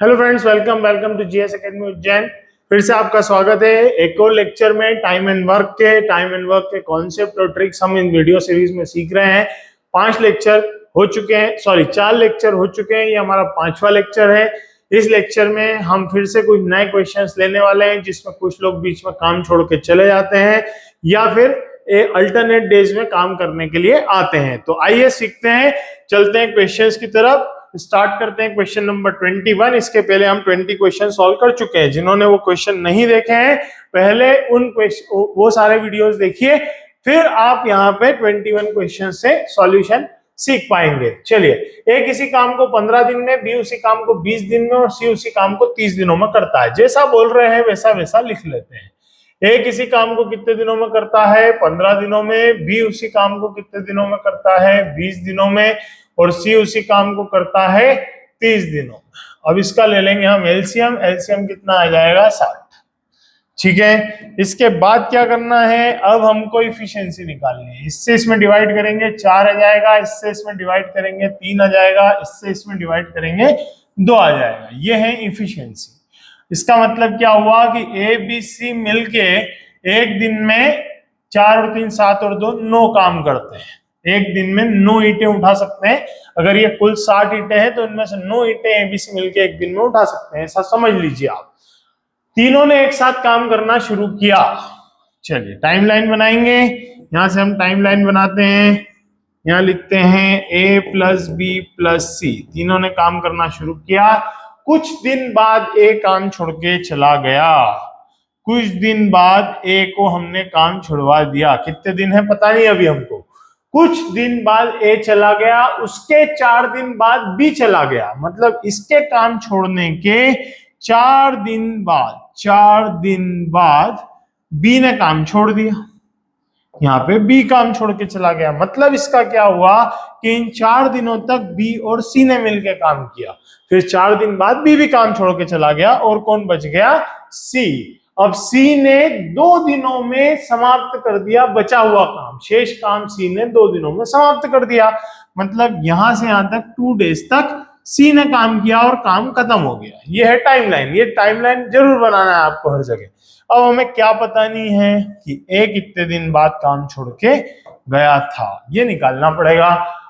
Hello friends, welcome to GS academy Ujjain. फिर से आपका स्वागत है एक और लेक्चर में। टाइम एंड वर्क के कॉन्सेप्ट और ट्रिक्स हम इन वीडियो सीरीज में सीख रहे हैं। 5 लेक्चर हो चुके हैं, 4 लेक्चर हो चुके हैं। ये हमारा 5वां लेक्चर है। इस लेक्चर में हम फिर से कुछ नए क्वेश्चंस लेने वाले हैं, जिसमें कुछ लोग बीच में काम छोड़ के चले जाते हैं या फिर अल्टरनेट डेज में काम करने के लिए आते हैं। तो आइए सीखते हैं, चलते हैं क्वेश्चंस की तरफ। स्टार्ट करते हैं क्वेश्चन नंबर 21। इसके पहले हम 20 क्वेश्चन सॉल्व कर चुके हैं। जिन्होंने वो क्वेश्चन नहीं देखे हैं, पहले उन क्वेश्चन वो सारे वीडियोस देखिए, फिर आप यहाँ पे 21 क्वेश्चन से सॉल्यूशन सीख पाएंगे। चलिए, ए किसी काम को 15 दिन में, बी उसी काम को 20 दिन में और सी उसी काम को 30 दिनों में करता है। जैसा बोल रहे हैं वैसा वैसा लिख लेते हैं। ए किसी काम को कितने दिनों में करता है? 15 दिनों में। बी उसी काम को कितने दिनों में करता है? 20 दिनों में। और सी उसी काम को करता है 30 दिनों में। अब इसका ले लेंगे हम एलसीएम। एलसीएम कितना आ जाएगा? 60। ठीक है, इसके बाद क्या करना है? अब हमको इफिशियंसी निकालनी है। इससे इसमें डिवाइड करेंगे 4 आ जाएगा, इससे इसमें डिवाइड करेंगे 3 आ जाएगा, इससे इसमें डिवाइड करेंगे 2 आ जाएगा। ये है इफिशियंसी। इसका मतलब क्या हुआ कि ए बी सी मिलके एक दिन में 4 और 3 7 और 2 9 काम करते हैं। एक दिन में 9 ईंटें उठा सकते हैं। अगर ये कुल 60 ईंटें हैं तो इनमें से 9 ईंटें एबीसी मिलके एक दिन में उठा सकते हैं। ऐसा समझ लीजिए आप। तीनों ने एक साथ काम करना शुरू किया। चलिए टाइमलाइन बनाएंगे। यहां से हम टाइमलाइन बनाते हैं। यहां लिखते हैं ए प्लस बी प्लस सी। तीनों ने काम करना शुरू किया। कुछ दिन बाद ए काम छोड़ के चला गया। कुछ दिन बाद ए को हमने काम छुड़वा दिया। कितने दिन है पता नहीं अभी हमको। कुछ दिन बाद ए चला गया, उसके 4 दिन बाद बी चला गया। मतलब इसके काम छोड़ने के 4 दिन बाद बी ने काम छोड़ दिया। यहाँ पे बी काम छोड़ के चला गया। मतलब इसका क्या हुआ कि इन 4 दिनों तक बी और सी ने मिलकर काम किया। फिर 4 दिन बाद बी भी काम छोड़ के चला गया और कौन बच गया? सी। अब सी ने 2 दिनों में समाप्त कर दिया बचा हुआ काम। शेष काम सी ने 2 दिनों में समाप्त कर दिया। मतलब यहां से यहां तक 2 डेज तक सी ने काम किया और काम खत्म हो गया। ये है टाइमलाइन। ये टाइमलाइन जरूर बनाना है आपको हर जगह। अब हमें क्या पता नहीं है कि ए कितने दिन बाद काम छोड़ के गया था, ये निकालना पड़ेगा।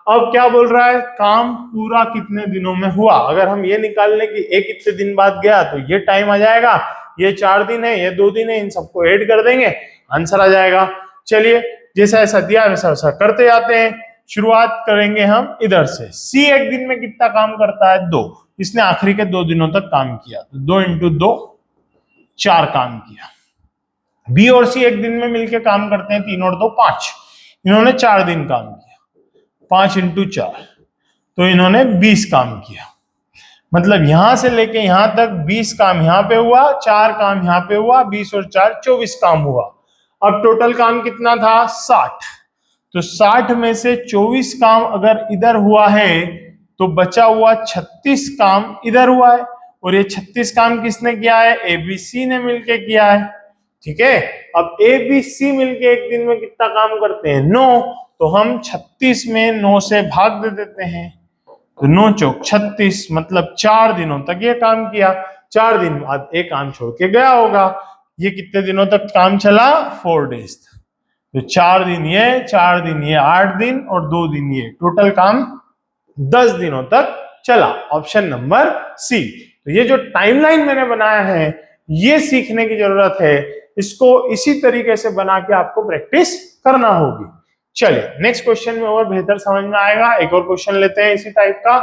अब क्या बोल रहा है? काम पूरा कितने दिनों में हुआ। अगर हम ये निकाल लें कि ए कितने दिन बाद गया तो ये टाइम आ जाएगा। ये 4 दिन है, ये 2 दिन है, इन सबको ऐड कर देंगे, आंसर आ जाएगा। चलिए, जैसा ऐसा दिया वैसा वैसा करते जाते हैं। शुरुआत करेंगे हम इधर से। सी एक दिन में कितना काम करता है? 2। इसने आखिरी के 2 दिनों तक काम किया तो 2 × 2 4 काम किया। बी और सी एक दिन में मिलकर काम करते हैं 3 और 2 5। इन्होंने 4 दिन काम किया। 5 × 4 तो इन्होंने 20 काम किया। मतलब यहां से लेके यहां तक 20 काम यहां पे हुआ, 4 काम यहां पे हुआ, 20 और 4 24 काम हुआ। अब टोटल काम कितना था? 60। तो 60 में से 24 काम अगर इधर हुआ है तो बचा हुआ 36 काम इधर हुआ है। और ये 36 काम किसने किया है? एबीसी ने मिलके किया है। ठीक है, अब ए बी सी मिलके एक दिन में कितना काम करते हैं? 9। तो हम 36 में 9 से भाग दे देते हैं। तो 9 चौक 36, मतलब 4 दिनों तक ये काम किया। 4 दिन बाद एक काम छोड़ के गया होगा। ये कितने दिनों तक काम चला? 4 डेज। तो 4 दिन ये, 4 दिन ये, 8 दिन और 2 दिन ये, टोटल काम 10 दिनों तक चला। Option number C. तो ये जो टाइमलाइन मैंने बनाया है, ये सीखने की जरूरत है। इसको इसी तरीके से बना के आपको प्रैक्टिस करना होगी। चलिए नेक्स्ट क्वेश्चन में और बेहतर समझ में आएगा। एक और क्वेश्चन लेते हैं इसी टाइप का।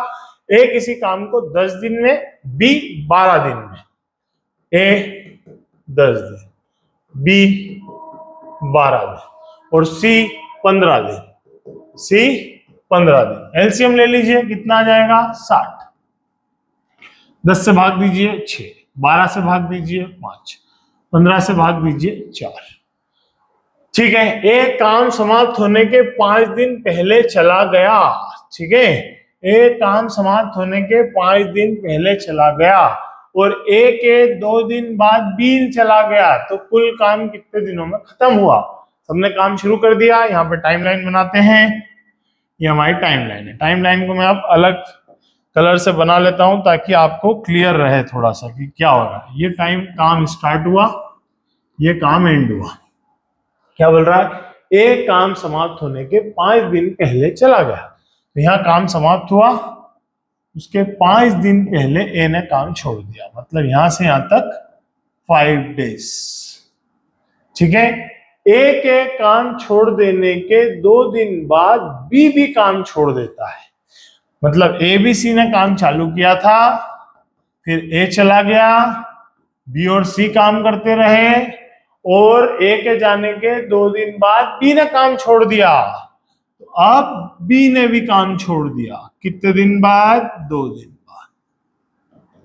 ए किसी काम को 10 दिन में, बी 12 दिन में। ए 10 दिन, बी 12 दिन और सी 15 दिन। सी 15 दिन। एलसीएम ले लीजिए, कितना आ जाएगा? 60। 10 से भाग दीजिए 6, 12 से भाग दीजिए 5, 15 से भाग दीजिए 4। ठीक है, एक काम समाप्त होने के 5 दिन पहले चला गया। ठीक है, एक काम समाप्त होने के 5 दिन पहले चला गया और ए के 2 दिन बाद बी चला गया। तो कुल काम कितने दिनों में खत्म हुआ? सबने काम शुरू कर दिया। यहाँ पे टाइमलाइन बनाते हैं। ये हमारी टाइमलाइन है। टाइमलाइन को मैं अब अलग कलर से बना लेता हूं ताकि आपको क्लियर रहे थोड़ा सा कि क्या हो रहा है। ये टाइम काम स्टार्ट हुआ, ये काम एंड हुआ। क्या बोल रहा है? ए काम समाप्त होने के 5 दिन पहले चला गया। तो यहाँ काम समाप्त हुआ, उसके 5 दिन पहले ए ने काम छोड़ दिया, मतलब यहां से यहां तक 5 डेज। ठीक है। ए के काम छोड़ देने के 2 दिन बाद बी भी काम छोड़ देता है। मतलब ए बी सी ने काम चालू किया था, फिर ए चला गया, बी और सी काम करते रहे, और ए के जाने के 2 दिन बाद बी ने काम छोड़ दिया। तो अब बी ने भी काम छोड़ दिया, कितने दिन बाद? 2 दिन बाद।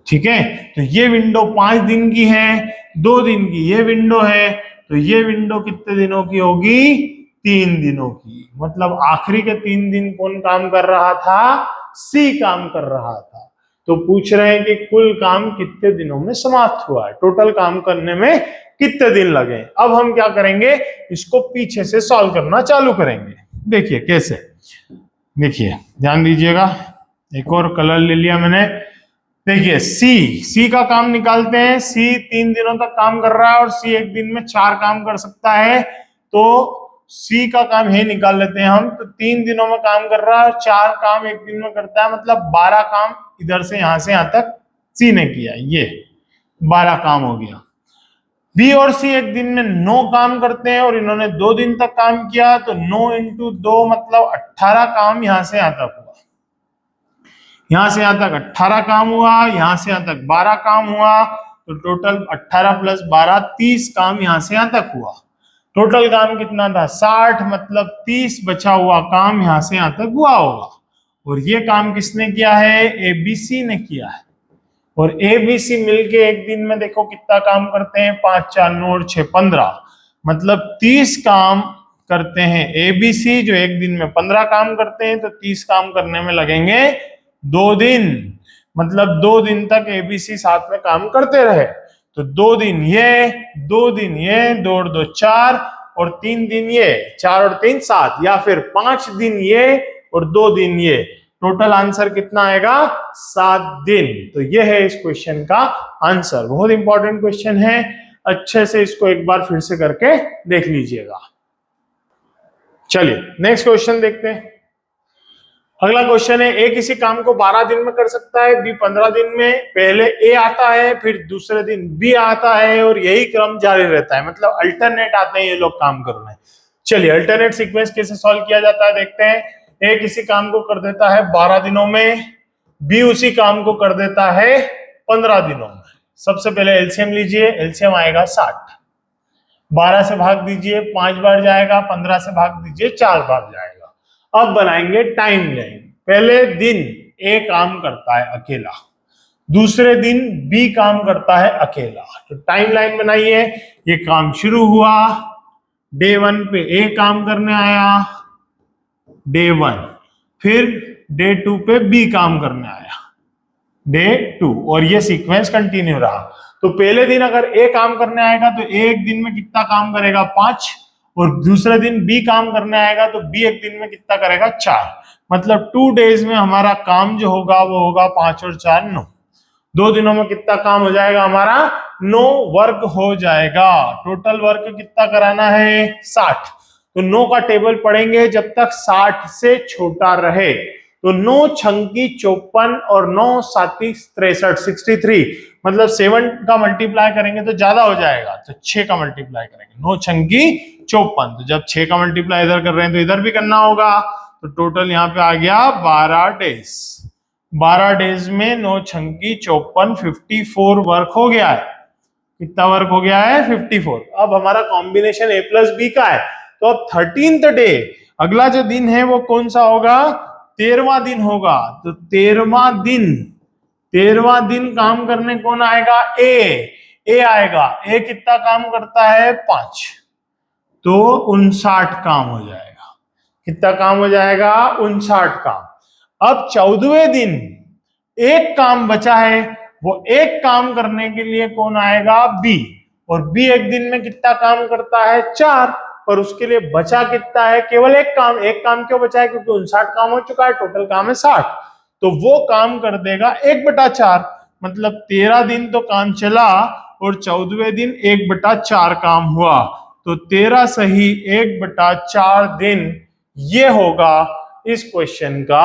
ठीक है। तो ये विंडो 5 दिन की है, 2 दिन की ये विंडो है, तो ये विंडो कितने दिनों की होगी? 3 दिनों की। मतलब आखिरी के 3 दिन कौन काम कर रहा था? सी काम कर रहा था। तो पूछ रहे हैं कि कुल काम कितने दिनों में समाप्त हुआ है, टोटल काम करने में कितने दिन लगे। अब हम क्या करेंगे, इसको पीछे से सॉल्व करना चालू करेंगे। देखिए कैसे, देखिए ध्यान दीजिएगा, एक और कलर ले लिया मैंने। देखिए सी का काम निकालते हैं। सी 3 दिनों तक काम कर रहा है और सी एक दिन में 4 काम कर सकता है, तो सी का काम है निकाल लेते हैं हम। तो 3 दिनों में काम कर रहा है, 4 काम एक दिन में करता है, मतलब 12 काम इधर से यहां तक सी ने किया, ये 12 काम हो गया। बी और सी एक दिन में 9 काम करते हैं और इन्होंने 2 दिन तक काम किया, तो 9 इंटू 2 मतलब 18 काम यहां से यहां तक हुआ। यहां से यहां तक 18 काम हुआ, यहां से यहां तक 12 काम हुआ, तो टोटल 18 प्लस 12 30 काम यहां से यहां तक हुआ। टोटल काम कितना था? 60, मतलब 30 बचा हुआ काम यहां से यहां तक हुआ होगा। और ये काम किसने किया है? एबीसी ने किया है। और एबीसी मिलके एक दिन में देखो कितना काम करते हैं, 5 4 9 और 6 15, मतलब 30 काम करते हैं एबीसी, जो एक दिन में 15 काम करते हैं, तो 30 काम करने में लगेंगे 2 दिन। मतलब 2 दिन तक एबीसी साथ में काम करते रहे। तो 2 दिन ये, 2 दिन ये, 2 और 2 4, और 3 दिन ये, 4 और 3 7, या फिर 5 दिन ये और 2 दिन ये। टोटल आंसर कितना आएगा? 7 दिन। तो ये है इस क्वेश्चन का आंसर। बहुत इंपॉर्टेंट क्वेश्चन है, अच्छे से इसको एक बार फिर से करके देख लीजिएगा। चलिए नेक्स्ट क्वेश्चन देखते हैं। अगला क्वेश्चन है, ए किसी काम को 12 दिन में कर सकता है, बी 15 दिन में। पहले ए आता है, फिर दूसरे दिन बी आता है, और यही क्रम जारी रहता है, मतलब अल्टरनेट आते हैं ये लोग काम करने। चलिए अल्टरनेट सीक्वेंस कैसे सॉल्व किया जाता है देखते हैं। ए किसी काम को कर देता है 12 दिनों में, बी उसी काम को कर देता है 15 दिनों में। सबसे पहले एलसीएम लीजिए, एलसीएम आएगा 60। 12 से भाग दीजिए, 5 बार जाएगा, 15 से भाग दीजिए, 4 बार जाएगा। अब बनाएंगे टाइम लाइन। पहले दिन ए काम करता है अकेला, दूसरे दिन बी काम करता है अकेला। तो टाइम लाइन बनाइए। ये काम शुरू हुआ, डे 1 पे ए काम करने आया, डे 1, फिर डे 2 पे बी काम करने आया, डे 2, और ये सीक्वेंस कंटिन्यू रहा। तो पहले दिन अगर ए काम करने आएगा तो ए एक दिन में कितना काम करेगा? 5, और दूसरे दिन बी काम करने आएगा तो बी एक दिन में कितना करेगा? 4। मतलब 2 डेज में हमारा काम जो होगा वो होगा 5 और 4 9। 2 दिनों में कितना काम हो जाएगा हमारा? 9 वर्क हो जाएगा। टोटल वर्क कितना कराना है? 60। तो 9 का टेबल पढ़ेंगे जब तक 60 से छोटा रहे। तो 9 छंकी 54 और 9 साती 63, 63, मतलब 7 का मल्टीप्लाई करेंगे तो ज्यादा हो जाएगा, तो 6 का मल्टीप्लाई करेंगे। 9 छंकी 54, तो जब 6 का मल्टीप्लाई इधर कर रहे हैं तो इधर भी करना होगा। तो टोटल यहाँ पे आ गया 12 डेज। 12 डेज में 9 छंकी 54, 54 वर्क हो गया है। कितना वर्क हो गया है? 54। अब हमारा कॉम्बिनेशन ए प्लस बी का है, तो अब 13th डे, अगला जो दिन है वो कौन सा होगा? 13वां दिन होगा। तो 13वां दिन काम करने कौन आएगा? ए आएगा। ए कितना काम करता है? 5, तो 59 काम हो जाएगा। कितना काम हो जाएगा? 59 काम। अब 14वें दिन एक काम बचा है, वो एक काम करने के लिए कौन आएगा? बी। और बी एक दिन में कितना काम करता है? 4, और उसके लिए बचा कितना है? केवल एक काम। एक काम क्यों बचा है? क्योंकि 59 काम हो चुका है, टोटल काम है 60। तो वो काम कर देगा 1/4। मतलब 13 दिन तो काम चला और 14वें दिन 1/4 काम हुआ, तो 13 सही 1/4 दिन ये होगा इस क्वेश्चन का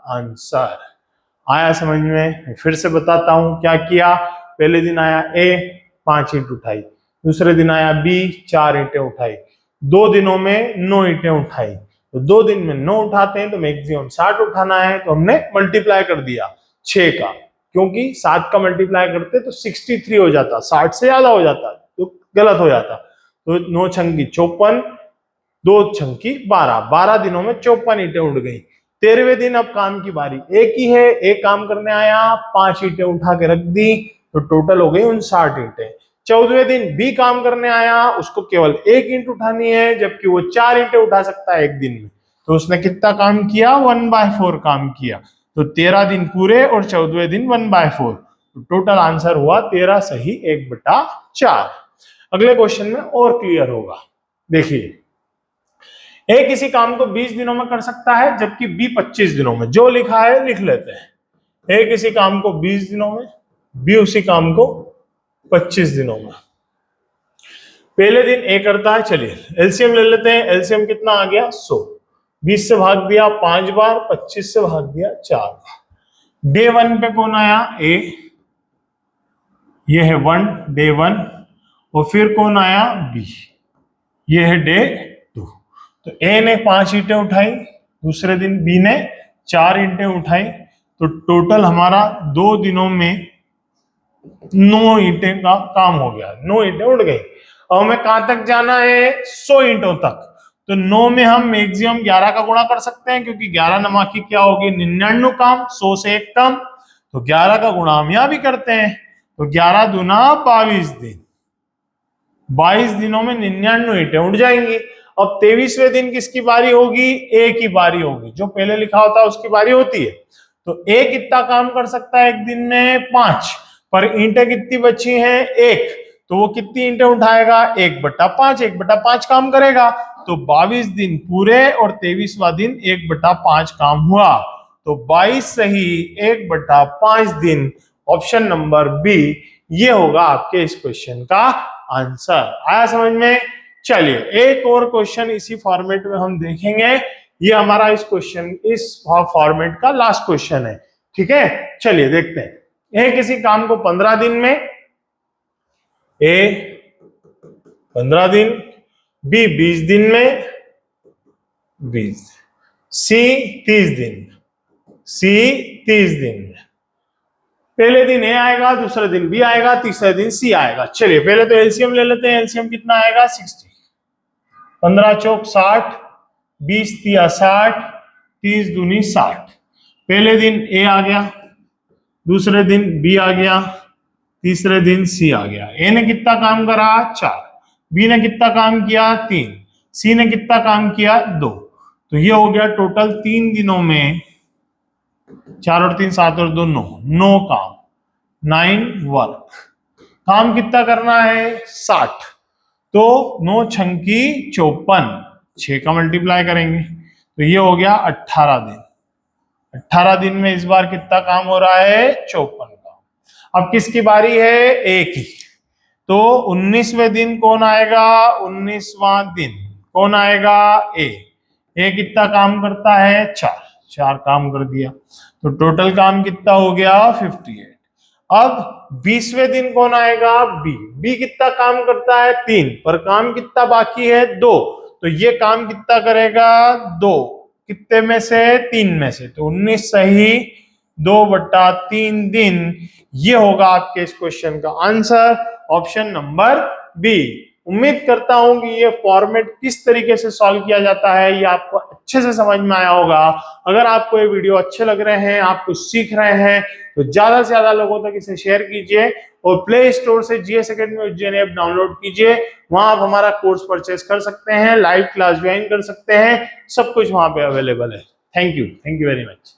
आंसर। आया समझ में? फिर से बताता हूं क्या किया। पहले दिन आया ए 5 ईंट उठाई, दूसरे दिन आया बी 4 ईंटें उठाई, 2 दिनों में 9 ईंटें उठाई। तो 2 दिन में 9 उठाते हैं तो मैक्सिमम 60 उठाना है, तो हमने मल्टीप्लाई कर दिया 6 का, क्योंकि 7 का मल्टीप्लाई करते तो 63 हो जाता, 60 से ज्यादा हो जाता तो गलत हो जाता। तो 9 छंगी 54, 2 छंगी 12, 12 दिनों में 54 ईंटें उड़ गई। 13वें दिन अब काम की बारी, एक ही है, एक काम करने आया 5 ईंटें उठा के रख दी, तो टोटल हो गई 59 ईंटें। 14वें दिन बी काम करने आया, उसको केवल 1 ईंट उठानी है, जबकि वो 4 ईंटें उठा सकता है एक दिन में, तो उसने कितना काम किया? 1/4 काम किया। तो 13 दिन पूरे और 14वें दिन 1/4, तो टोटल आंसर हुआ 13 सही 1/4। अगले क्वेश्चन में और क्लियर होगा। देखिए, ए किसी काम को 20 दिनों में कर सकता है, जबकि बी 25 दिनों में। जो लिखा है लिख लेते हैं। ए किसी काम को 20 दिनों में, बी उसी काम को 25 दिनों में। पहले दिन ए करता है, चलिए एलसीएम ले लेते हैं। एलसीएम कितना आ गया? 100। 20 से भाग दिया 5 बार, 25 से भाग दिया 4 बार। डे 1 पे कौन आया? ए, ये है 1 डे 1, और फिर कौन आया? बी, ये है डे 2। तो ए ने 5 ईंटें उठाई, दूसरे दिन बी ने 4 ईंटें उठाई, तो टोटल हमारा 2 दिनों में 9 ईंटें का काम हो गया, 9 ईंटें उड़ गई। अब हमें कहां तक जाना है? 100 ईंटों तक। तो 9 में हम मैक्सिमम 11 का गुणा कर सकते हैं, क्योंकि 11 नमाखी क्या होगी? 99 काम, 100 से 1 कम, तो 11 का गुणा हम यहां भी करते हैं। तो 11 दूना 22 दिन, 22 दिनों में 99 ईंटें उड़ जाएंगी। अब 23वें दिन किसकी बारी होगी? ए की बारी होगी। जो पहले लिखा होता है उसकी बारी होती है। तो ए कितना काम कर सकता है एक दिन में? 5, पर ईंटें कितनी बची हैं? 1, तो वो कितनी ईंटें उठाएगा? 1/5, 1/5 काम करेगा। तो 22 दिन पूरे और 23वां दिन 1/5 काम हुआ, तो 22 सही 1/5 दिन, ऑप्शन नंबर बी ये होगा आपके इस क्वेश्चन का आंसर। आया समझ में? चलिए एक और क्वेश्चन इसी फॉर्मेट में हम देखेंगे। ये हमारा इस क्वेश्चन इस फॉर्मेट का लास्ट क्वेश्चन है, ठीक है? चलिए देखते हैं। ए किसी काम को 15 दिन में, ए 15 दिन, बी 20 दिन में, 20, सी 30 दिन, सी 30 दिन में। पहले दिन ए आएगा, दूसरे दिन बी आएगा, तीसरे दिन सी आएगा। चलिए पहले तो एलसीएम ले लेते हैं। एलसीएम कितना आएगा? 60। 15 चौक 60, 20 तिया 60, 30 दूनी 60। पहले दिन ए आ गया, दूसरे दिन बी आ गया, तीसरे दिन सी आ गया। ए ने कितना काम करा? 4, बी ने कितना काम किया? 3, सी ने कितना काम किया? 2। तो ये हो गया टोटल 3 दिनों में 4 और 3 7 और 2 9 काम, 9 वर्क। काम कितना करना है? 60। तो 9 छंकी 54, 6 का मल्टीप्लाई करेंगे तो ये हो गया 18 दिन। 18 दिन में इस बार कितना काम हो रहा है? 54 काम। अब किसकी बारी है? ए की। तो 19वें दिन कौन आएगा? 19वां दिन कौन आएगा? ए। ए कितना काम करता है? 4 काम कर दिया, तो टोटल काम कितना हो गया? 58। अब 20वें दिन कौन आएगा? बी। बी कितना काम करता है? 3, पर काम कितना बाकी है? 2। तो ये काम कितना करेगा? 2, कितने में से? 3 में से। तो 19 सही 2/3 दिन, ये होगा आपके इस क्वेश्चन का आंसर, ऑप्शन नंबर बी। उम्मीद करता हूं कि ये फॉर्मेट किस तरीके से सॉल्व किया जाता है ये आपको अच्छे से समझ में आया होगा। अगर आपको ये वीडियो अच्छे लग रहे हैं, आप कुछ सीख रहे हैं, तो ज्यादा से ज्यादा लोगों तक इसे शेयर कीजिए और प्ले स्टोर से GS academy Ujjain app download कीजिए। वहां आप हमारा कोर्स परचेस कर सकते हैं, लाइव क्लास ज्वाइन कर सकते हैं, सब कुछ वहां पे अवेलेबल है। Thank you very much.